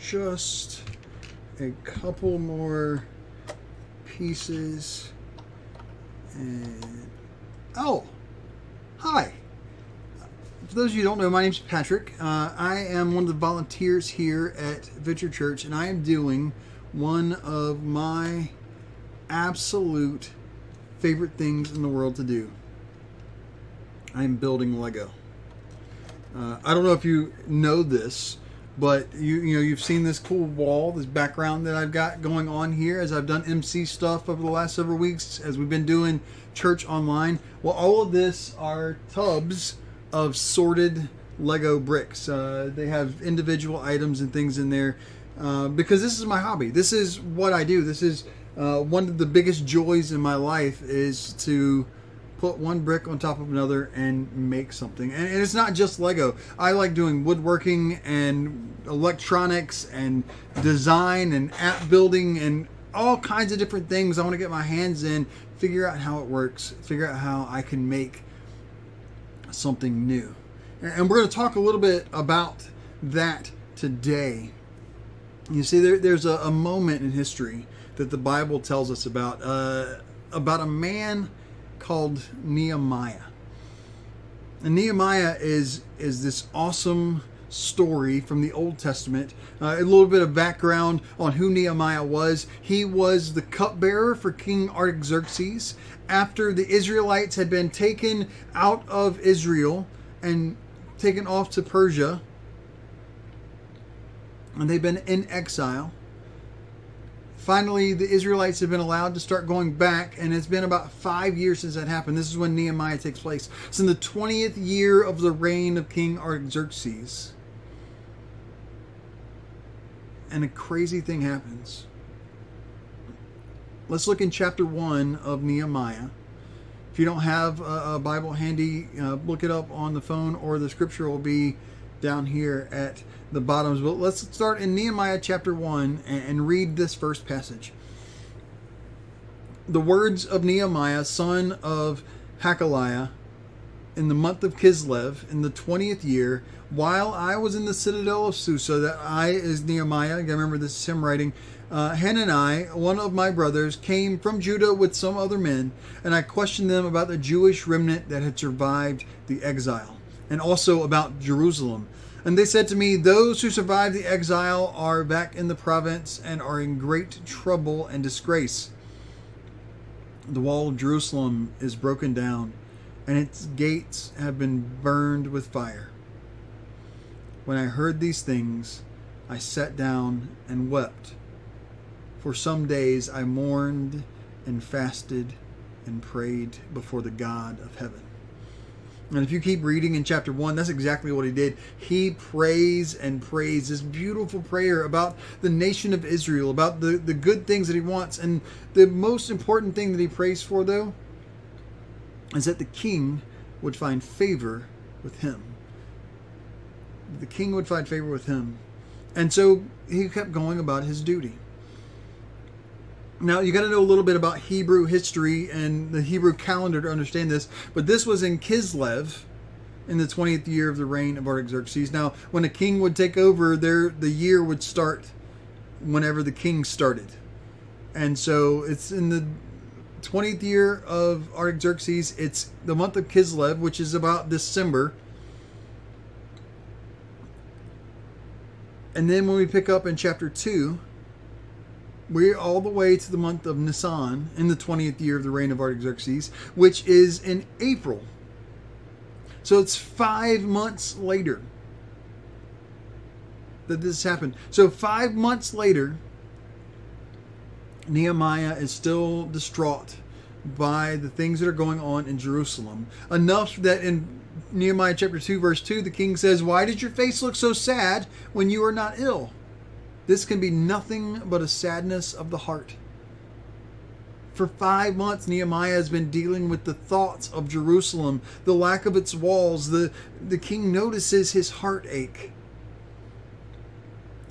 just a couple more pieces. And oh, hi. For those of you who don't know, my name's Patrick. I am one of the volunteers here at Venture Church, and I am doing one of my absolute favorite things in the world to do. I am building Lego. I don't know if you know this, but you've seen this cool wall, this background that I've got going on here as I've done MC stuff over the last several weeks as we've been doing church online. Well, all of this are tubs of sorted Lego bricks. They have individual items and things in there because this is my hobby. This is what I do. This is one of the biggest joys in my life is to put one brick on top of another and make something. And it's not just Lego. I like doing woodworking and electronics and design and app building and all kinds of different things. I want to get my hands in, figure out how it works, figure out how I can make something new. And we're going to talk a little bit about that today. You see, there's a moment in history that the Bible tells us about a man called Nehemiah. And Nehemiah is this awesome story from the Old Testament. A little bit of background on who Nehemiah was. He was the cupbearer for King Artaxerxes after the Israelites had been taken out of Israel and taken off to Persia. And they've been in exile. Finally, the Israelites have been allowed to start going back, and it's been about 5 years since that happened. This is when Nehemiah takes place. It's in the 20th year of the reign of King Artaxerxes. And a crazy thing happens. Let's look in chapter 1 of Nehemiah. If you don't have a Bible handy, look it up on the phone, or the scripture will be down here at the bottoms. But let's start in Nehemiah chapter 1 and read this first passage. The words of Nehemiah, son of Hakaliah, in the month of Kislev, in the 20th year, while I was in the citadel of Susa. That I is Nehemiah. You gotta remember, this is him writing. Hanani, one of my brothers, came from Judah with some other men, and I questioned them about the Jewish remnant that had survived the exile, and also about Jerusalem. And they said to me, those who survived the exile are back in the province and are in great trouble and disgrace. The wall of Jerusalem is broken down, and its gates have been burned with fire. When I heard these things, I sat down and wept. For some days I mourned and fasted and prayed before the God of heaven. And if you keep reading in chapter 1, that's exactly what he did. He prays and prays this beautiful prayer about the nation of Israel, about the good things that he wants. And the most important thing that he prays for, though, is that the king would find favor with him. The king would find favor with him. And so he kept going about his duty. Now, you got to know a little bit about Hebrew history and the Hebrew calendar to understand this. But this was in Kislev, in the 20th year of the reign of Artaxerxes. Now, when a king would take over, the year would start whenever the king started. And so it's in the 20th year of Artaxerxes. It's the month of Kislev, which is about December. And then when we pick up in chapter 2, we're all the way to the month of Nisan in the 20th year of the reign of Artaxerxes, which is in April. So it's 5 months later that this happened. So 5 months later, Nehemiah is still distraught by the things that are going on in Jerusalem. Enough that in Nehemiah chapter 2, verse 2, the king says, why did your face look so sad when you are not ill? This can be nothing but a sadness of the heart. For 5 months, Nehemiah has been dealing with the thoughts of Jerusalem, the lack of its walls. The king notices his heartache.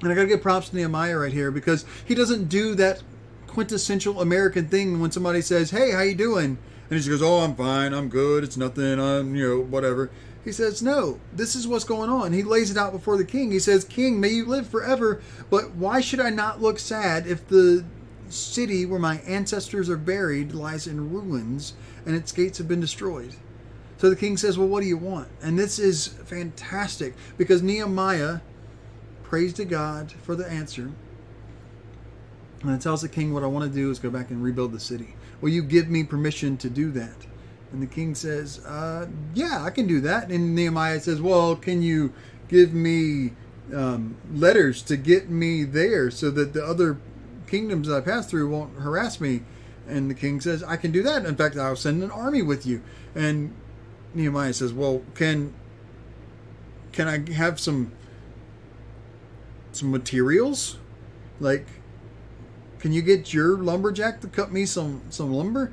And I got to give props to Nehemiah right here, because he doesn't do that quintessential American thing when somebody says, hey, how you doing? And he just goes, oh, I'm fine, I'm good, it's nothing, I'm, whatever. He says, no, this is what's going on. He lays it out before the king. He says, King, may you live forever, but why should I not look sad if the city where my ancestors are buried lies in ruins and its gates have been destroyed? So the king says, well, what do you want? And this is fantastic because Nehemiah prays to God for the answer. And it tells the king, what I want to do is go back and rebuild the city. Will you give me permission to do that? And the king says, yeah, I can do that. And Nehemiah says, well, can you give me letters to get me there so that the other kingdoms that I pass through won't harass me? And the king says, I can do that. In fact, I'll send an army with you. And Nehemiah says, well, can I have some materials? Like, can you get your lumberjack to cut me some lumber?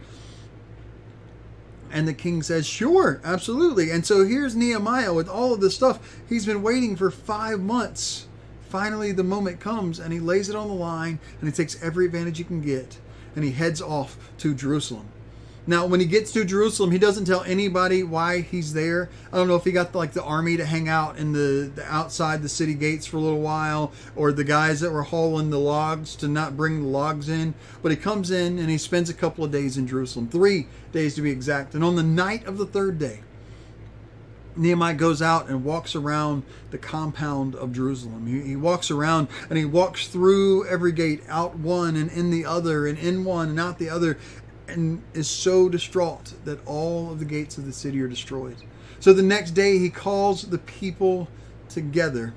And the king says, sure, absolutely. And so here's Nehemiah with all of this stuff. He's been waiting for 5 months. Finally, the moment comes and he lays it on the line and he takes every advantage he can get and he heads off to Jerusalem. Now, when he gets to Jerusalem, he doesn't tell anybody why he's there. I don't know if he got the army to hang out in the outside the city gates for a little while, or the guys that were hauling the logs to not bring the logs in. But he comes in and he spends a couple of days in Jerusalem, 3 days to be exact. And on the night of the 3rd day, Nehemiah goes out and walks around the compound of Jerusalem. He walks around and he walks through every gate, out one and in the other, and in one and out the other, and is so distraught that all of the gates of the city are destroyed. So the next day he calls the people together.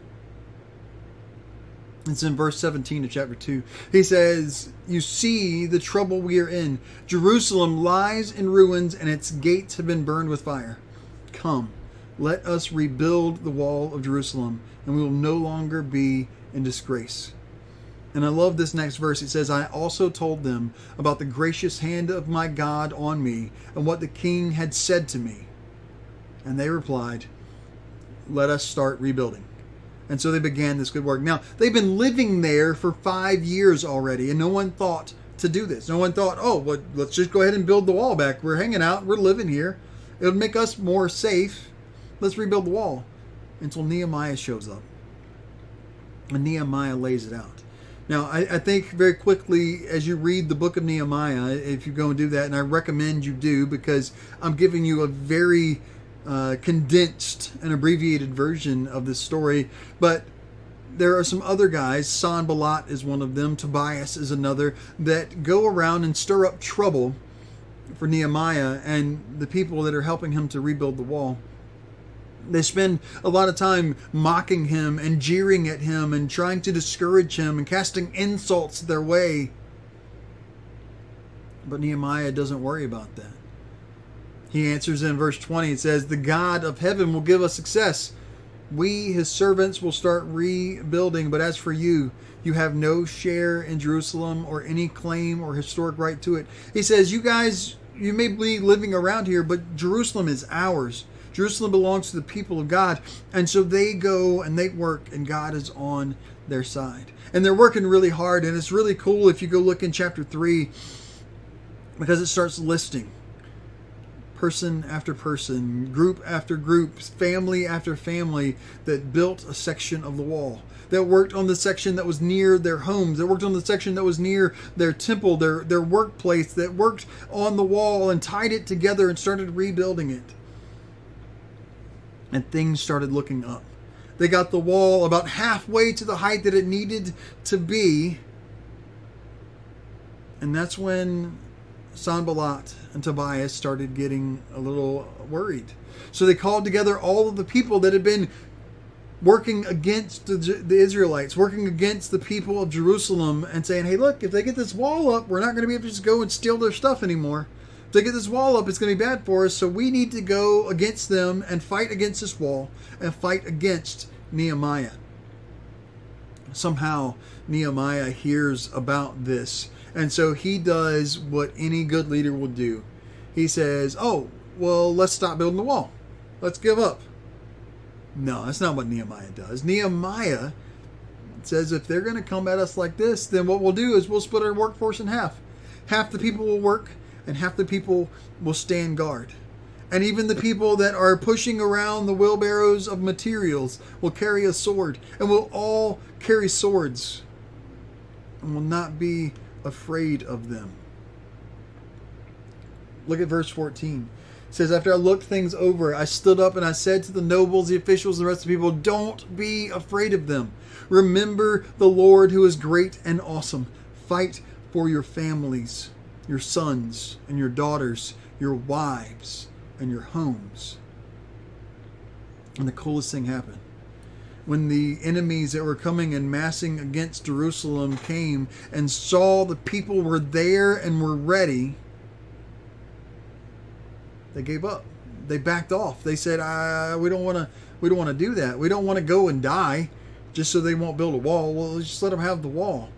It's in verse 17 of chapter 2. He says, you see the trouble we are in. Jerusalem lies in ruins and its gates have been burned with fire. Come, let us rebuild the wall of Jerusalem and we will no longer be in disgrace. And I love this next verse. It says, I also told them about the gracious hand of my God on me and what the king had said to me. And they replied, let us start rebuilding. And so they began this good work. Now, they've been living there for 5 years already, and no one thought to do this. No one thought, oh, well, let's just go ahead and build the wall back. We're hanging out. We're living here. It'll make us more safe. Let's rebuild the wall. Until Nehemiah shows up. And Nehemiah lays it out. Now, I think very quickly, as you read the book of Nehemiah, if you go and do that, and I recommend you do, because I'm giving you a very condensed and abbreviated version of this story, but there are some other guys, Sanballat is one of them, Tobias is another, that go around and stir up trouble for Nehemiah and the people that are helping him to rebuild the wall. They spend a lot of time mocking him and jeering at him and trying to discourage him and casting insults their way. But Nehemiah doesn't worry about that. He answers in verse 20. It says, the God of heaven will give us success. We, his servants, will start rebuilding. But as for you, you have no share in Jerusalem or any claim or historic right to it. He says, you guys, you may be living around here, but Jerusalem is ours. Jerusalem belongs to the people of God. And so they go and they work and God is on their side. And they're working really hard. And it's really cool if you go look in chapter 3 because it starts listing person after person, group after group, family after family that built a section of the wall. That worked on the section that was near their homes. That worked on the section that was near their temple, their workplace. That worked on the wall and tied it together and started rebuilding it. And things started looking up. They got the wall about halfway to the height that it needed to be. And that's when Sanballat and Tobias started getting a little worried. So they called together all of the people that had been working against the Israelites, working against the people of Jerusalem, and saying, hey, look, if they get this wall up, we're not going to be able to just go and steal their stuff anymore. If they get this wall up, it's going to be bad for us. So we need to go against them and fight against this wall and fight against Nehemiah. Somehow Nehemiah hears about this. And so he does what any good leader will do. He says, oh, well, let's stop building the wall. Let's give up. No, that's not what Nehemiah does. Nehemiah says if they're going to come at us like this, then what we'll do is we'll split our workforce in half. Half the people will work and half the people will stand guard. And even the people that are pushing around the wheelbarrows of materials will carry a sword. And we'll all carry swords. And will not be afraid of them. Look at verse 14. It says, after I looked things over, I stood up and I said to the nobles, the officials, and the rest of the people, don't be afraid of them. Remember the Lord who is great and awesome. Fight for your families, your sons and your daughters, your wives and your homes. And the coolest thing happened. When the enemies that were coming and massing against Jerusalem came and saw the people were there and were ready, they gave up. They backed off. They said, we don't want to do that. We don't want to go and die just so they won't build a wall. Well, let's just let them have the wall.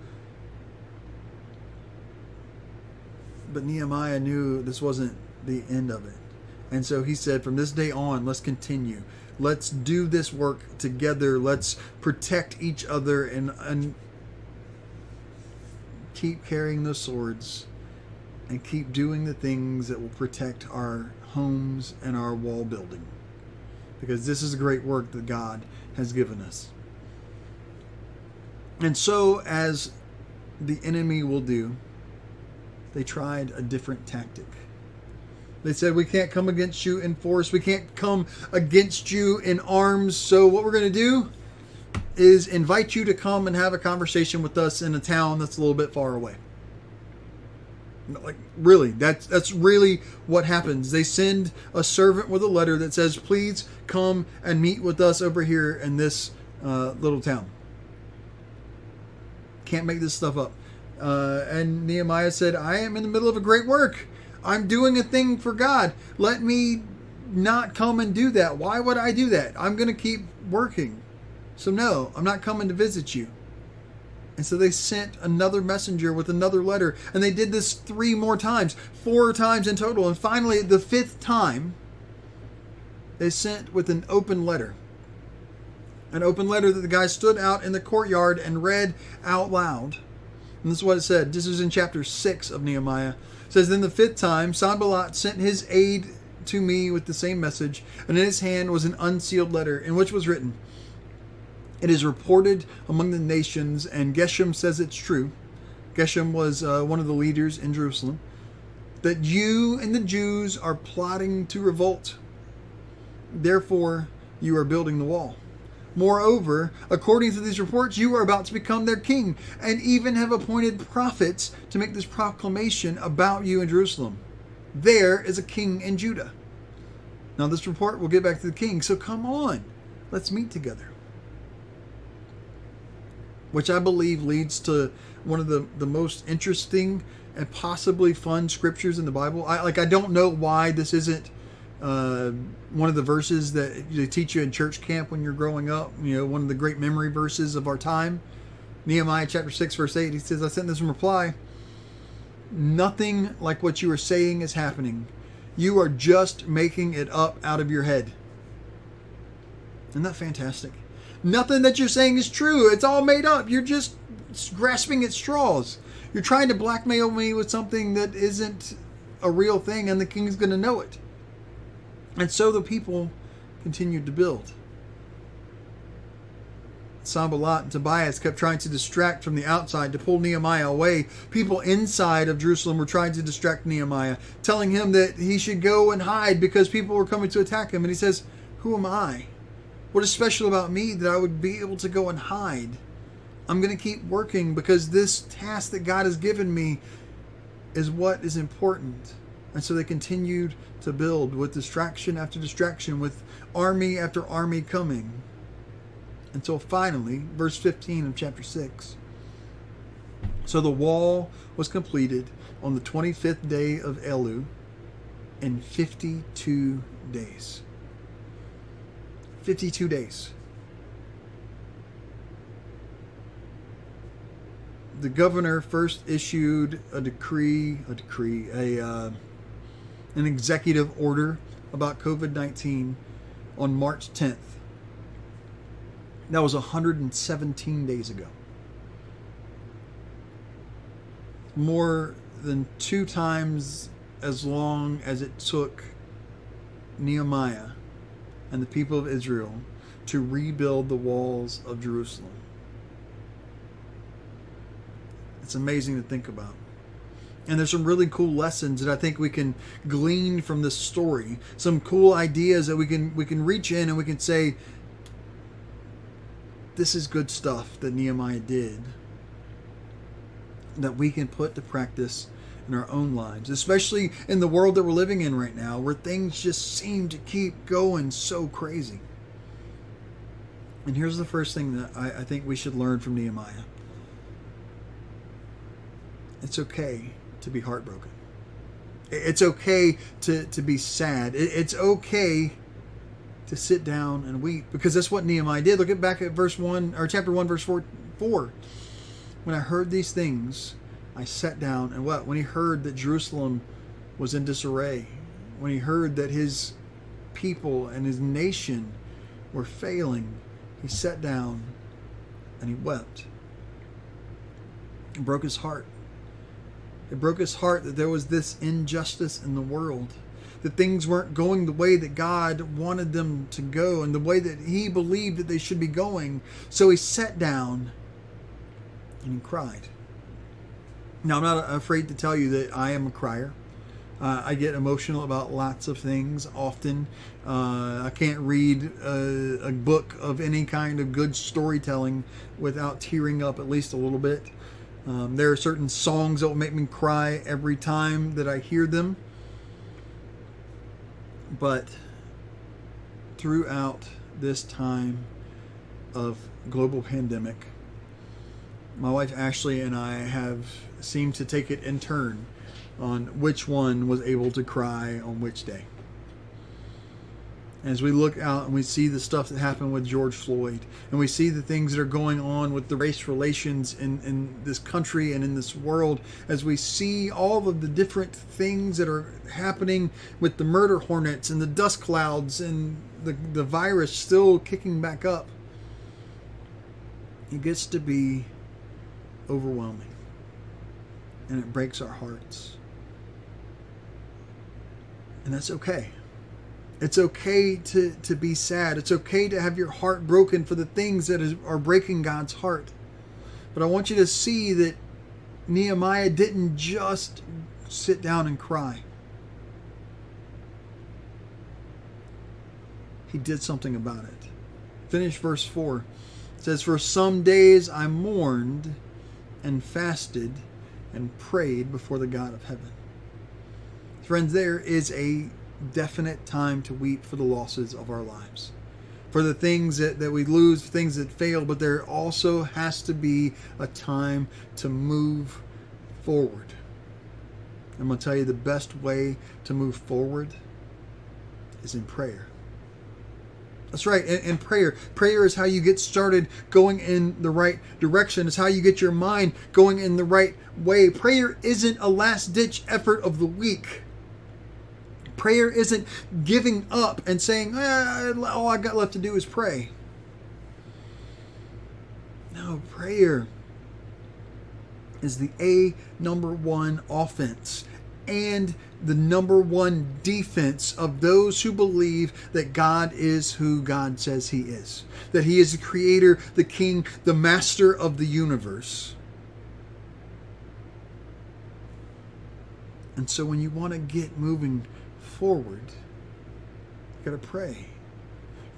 But Nehemiah knew this wasn't the end of it. And so he said, from this day on, let's continue. Let's do this work together. Let's protect each other and keep carrying those swords and keep doing the things that will protect our homes and our wall building. Because this is a great work that God has given us. And so, as the enemy will do, they tried a different tactic. They said, we can't come against you in force. We can't come against you in arms. So what we're going to do is invite you to come and have a conversation with us in a town that's a little bit far away. Like, really, that's really what happens. They send a servant with a letter that says, please come and meet with us over here in this little town. Can't make this stuff up. And Nehemiah said, I am in the middle of a great work. I'm doing a thing for God. Let me not come and do that. Why would I do that? I'm going to keep working. So no, I'm not coming to visit you. And so they sent another messenger with another letter. And they did this 3 more times, 4 times in total. And finally, the 5th time, they sent with an open letter. An open letter that the guy stood out in the courtyard and read out loud. And this is what it said. This is in chapter 6 of Nehemiah. It says, then the 5th time, Sanballat sent his aide to me with the same message. And in his hand was an unsealed letter in which was written, it is reported among the nations, and Geshem says it's true. Geshem was one of the leaders in Jerusalem, that you and the Jews are plotting to revolt. Therefore, you are building the wall. Moreover, according to these reports, you are about to become their king, and even have appointed prophets to make this proclamation about you in Jerusalem. There is a king in Judah. Now this report will get back to the king, so come on, let's meet together. Which I believe leads to one of the most interesting and possibly fun scriptures in the Bible. I don't know why this isn't one of the verses that they teach you in church camp when you're growing up. You know, one of the great memory verses of our time. Nehemiah chapter 6 verse 8. He says, I sent this in reply. Nothing like what you are saying is happening. You are just making it up out of your head. Isn't that fantastic? Nothing that you're saying is true. It's all made up. You're just grasping at straws. You're trying to blackmail me with something that isn't a real thing, and the king's going to know it. And so the people continued to build. Sanballat and Tobias kept trying to distract from the outside to pull Nehemiah away. People inside of Jerusalem were trying to distract Nehemiah, telling him that he should go and hide because people were coming to attack him. And he says, who am I? What is special about me that I would be able to go and hide? I'm going to keep working because this task that God has given me is what is important. And so they continued to build with distraction after distraction, with army after army coming. Until finally, verse 15 of chapter 6. So the wall was completed on the 25th day of Elul in 52 days. 52 days. The governor first issued an executive order about COVID-19 on March 10th. That was 117 days ago. More than 2 times as long as it took Nehemiah and the people of Israel to rebuild the walls of Jerusalem. It's amazing to think about. And there's some really cool lessons that I think we can glean from this story. Some cool ideas that we can reach in and we can say, this is good stuff that Nehemiah did that we can put to practice in our own lives, especially in the world that we're living in right now, where things just seem to keep going so crazy. And here's the first thing that I think we should learn from Nehemiah. It's okay to be heartbroken. It's okay to be sad. It's okay to sit down and weep, because that's what Nehemiah did. Look back at verse 1 or chapter 1 verse 4. When I heard these things, I sat down and wept. When he heard that Jerusalem was in disarray, when he heard that his people and his nation were failing, he sat down and he wept. It broke his heart. It broke his heart that there was this injustice in the world, that things weren't going the way that God wanted them to go and the way that he believed that they should be going. So he sat down and he cried. Now, I'm not afraid to tell you that I am a crier. I get emotional about lots of things often. I can't read a book of any kind of good storytelling without tearing up at least a little bit. There are certain songs that will make me cry every time that I hear them. But throughout this time of global pandemic, my wife Ashley and I have seemed to take it in turn on which one was able to cry on which day. As we look out and we see the stuff that happened with George Floyd, and we see the things that are going on with the race relations in this country and in this world, as we see all of the different things that are happening with the murder hornets and the dust clouds and the virus still kicking back up, it gets to be overwhelming. And it breaks our hearts. And that's okay. It's okay to be sad. It's okay to have your heart broken for the things that are breaking God's heart. But I want you to see that Nehemiah didn't just sit down and cry. He did something about it. Finish verse 4. It says, "For some days I mourned and fasted and prayed before the God of heaven." Friends, there is a definite time to weep for the losses of our lives, for the things that we lose, things that fail, but there also has to be a time to move forward. I'm going to tell you the best way to move forward is in prayer. That's right, in prayer. Prayer is how you get started going in the right direction. It's how you get your mind going in the right way. Prayer isn't a last-ditch effort of the weak. Prayer isn't giving up and saying, all I got left to do is pray. No, prayer is the number one offense and the number one defense of those who believe that God is who God says He is. That He is the creator, the king, the master of the universe. And so when you want to get moving forward, you got to pray.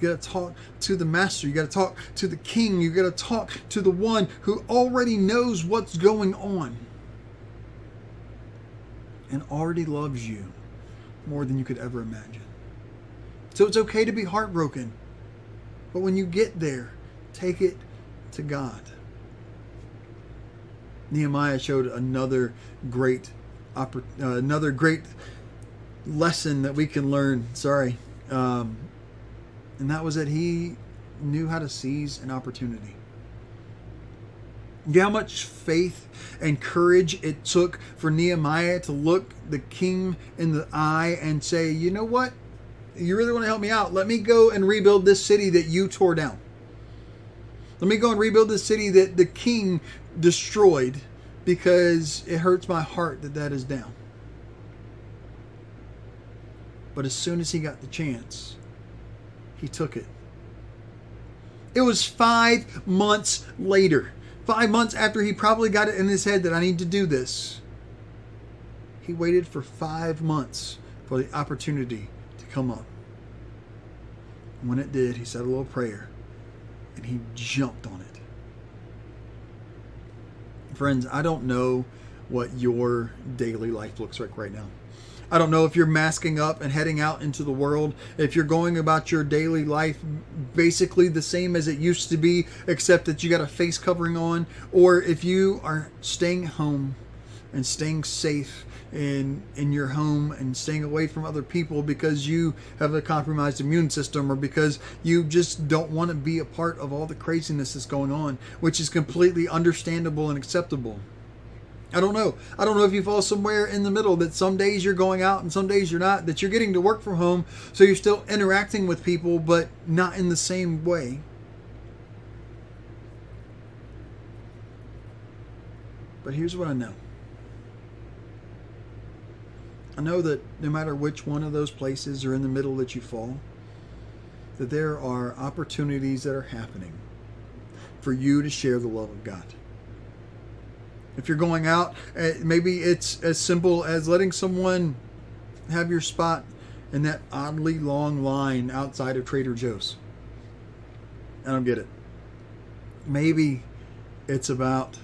You got to talk to the master. You got to talk to the king. You got to talk to the one who already knows what's going on and already loves you more than you could ever imagine. So it's okay to be heartbroken, but when you get there, take it to God. Nehemiah showed another great lesson that we can learn. And that was that he knew how to seize an opportunity. You know how much faith and courage it took for Nehemiah to look the king in the eye and say, you know what? You really want to help me out? Let me go and rebuild this city that you tore down. Let me go and rebuild this city that the king destroyed, because it hurts my heart that is down. But as soon as he got the chance, he took it. It was 5 months later, 5 months after he probably got it in his head that I need to do this. He waited for 5 months for the opportunity to come up. And when it did, he said a little prayer and he jumped on it. Friends, I don't know what your daily life looks like right now. I don't know if you're masking up and heading out into the world, if you're going about your daily life basically the same as it used to be, except that you got a face covering on, or if you are staying home and staying safe in your home and staying away from other people because you have a compromised immune system or because you just don't want to be a part of all the craziness that's going on, which is completely understandable and acceptable. I don't know. I don't know if you fall somewhere in the middle, that some days you're going out and some days you're not, that you're getting to work from home, so you're still interacting with people, but not in the same way. But here's what I know. I know that no matter which one of those places or in the middle that you fall, that there are opportunities that are happening for you to share the love of God. If you're going out, maybe it's as simple as letting someone have your spot in that oddly long line outside of Trader Joe's. I don't get it. Maybe it's about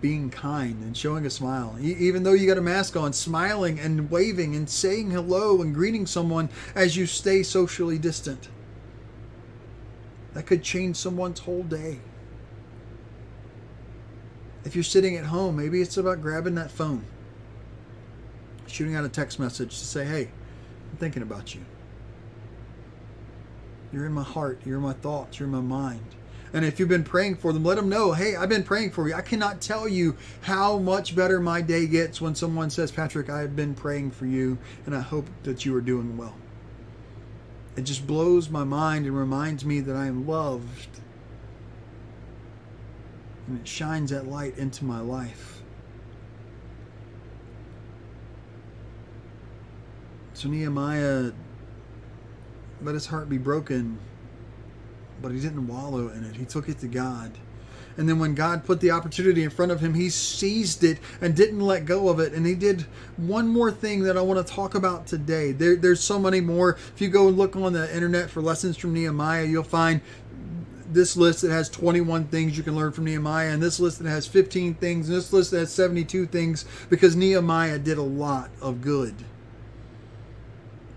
being kind and showing a smile. Even though you got a mask on, smiling and waving and saying hello and greeting someone as you stay socially distant. That could change someone's whole day. If you're sitting at home, maybe it's about grabbing that phone, shooting out a text message to say, hey, I'm thinking about you. You're in my heart. You're in my thoughts. You're in my mind. And if you've been praying for them, let them know, hey, I've been praying for you. I cannot tell you how much better my day gets when someone says, Patrick, I have been praying for you, and I hope that you are doing well. It just blows my mind and reminds me that I am loved. And it shines that light into my life. So Nehemiah let his heart be broken, but he didn't wallow in it. He took it to God. And then when God put the opportunity in front of him, he seized it and didn't let go of it. And he did one more thing that I want to talk about today. There's so many more. If you go and look on the internet for lessons from Nehemiah, you'll find this list that has 21 things you can learn from Nehemiah, and this list that has 15 things, and this list that has 72 things, because Nehemiah did a lot of good.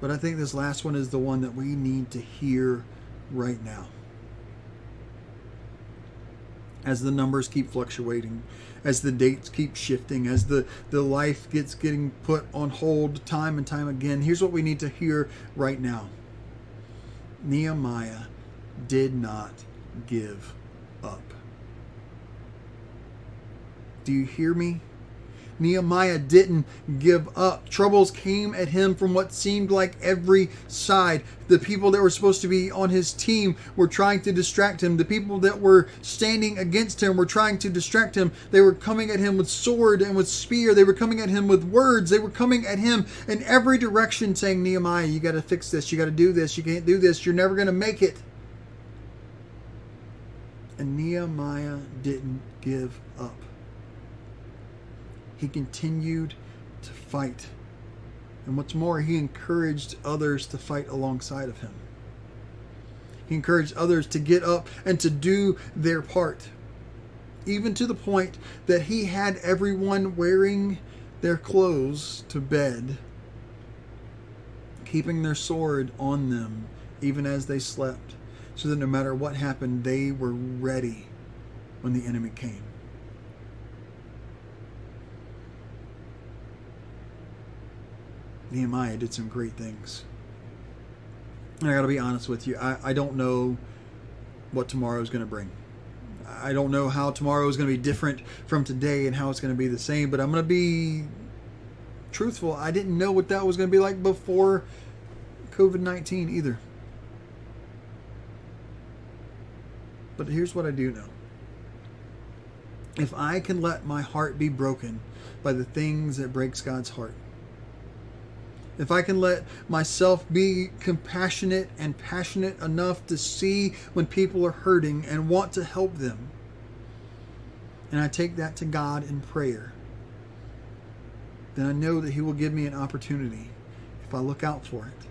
But I think this last one is the one that we need to hear right now. As the numbers keep fluctuating, as the dates keep shifting, as the life getting put on hold time and time again, here's what we need to hear right now. Nehemiah did not give up. Do you hear me? Nehemiah didn't give up. Troubles came at him from what seemed like every side. The people that were supposed to be on his team were trying to distract him. The people that were standing against him were trying to distract him. They were coming at him with sword and with spear. They were coming at him with words. They were coming at him in every direction saying, Nehemiah, you got to fix this. You got to do this. You can't do this. You're never going to make it. And Nehemiah didn't give up. He continued to fight. And what's more, he encouraged others to fight alongside of him. He encouraged others to get up and to do their part. Even to the point that he had everyone wearing their clothes to bed, keeping their sword on them even as they slept, so that no matter what happened, they were ready when the enemy came. Nehemiah did some great things. And I got to be honest with you, I don't know what tomorrow is going to bring. I don't know how tomorrow is going to be different from today and how it's going to be the same, but I'm going to be truthful. I didn't know what that was going to be like before COVID-19 either. But here's what I do know. If I can let my heart be broken by the things that breaks God's heart, If I can let myself be compassionate and passionate enough to see when people are hurting and want to help them, and I take that to God in prayer, then I know that He will give me an opportunity if I look out for it.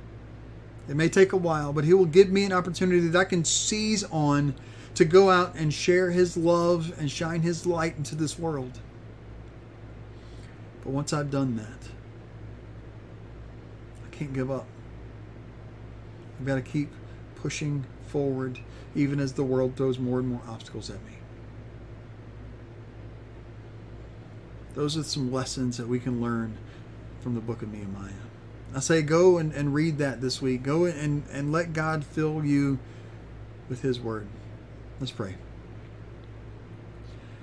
It may take a while, but He will give me an opportunity that I can seize on to go out and share His love and shine His light into this world. But once I've done that, I can't give up. I've got to keep pushing forward, even as the world throws more and more obstacles at me. Those are some lessons that we can learn from the book of Nehemiah. I say go and read that this week. Go and let God fill you with His word. Let's pray.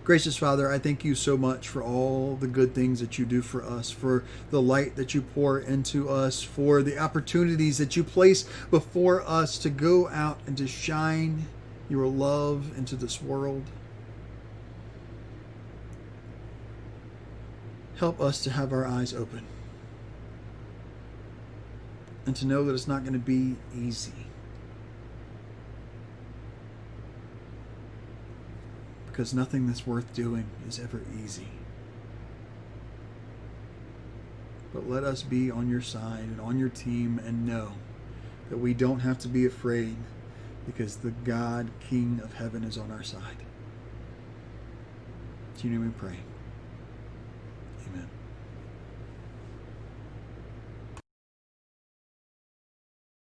Gracious Father, I thank You so much for all the good things that You do for us, for the light that You pour into us, for the opportunities that You place before us to go out and to shine Your love into this world. Help us to have our eyes open and to know that it's not going to be easy, because nothing that's worth doing is ever easy. But let us be on Your side and on Your team and know that we don't have to be afraid, because the God, King of heaven, is on our side. In Your name we pray. Amen.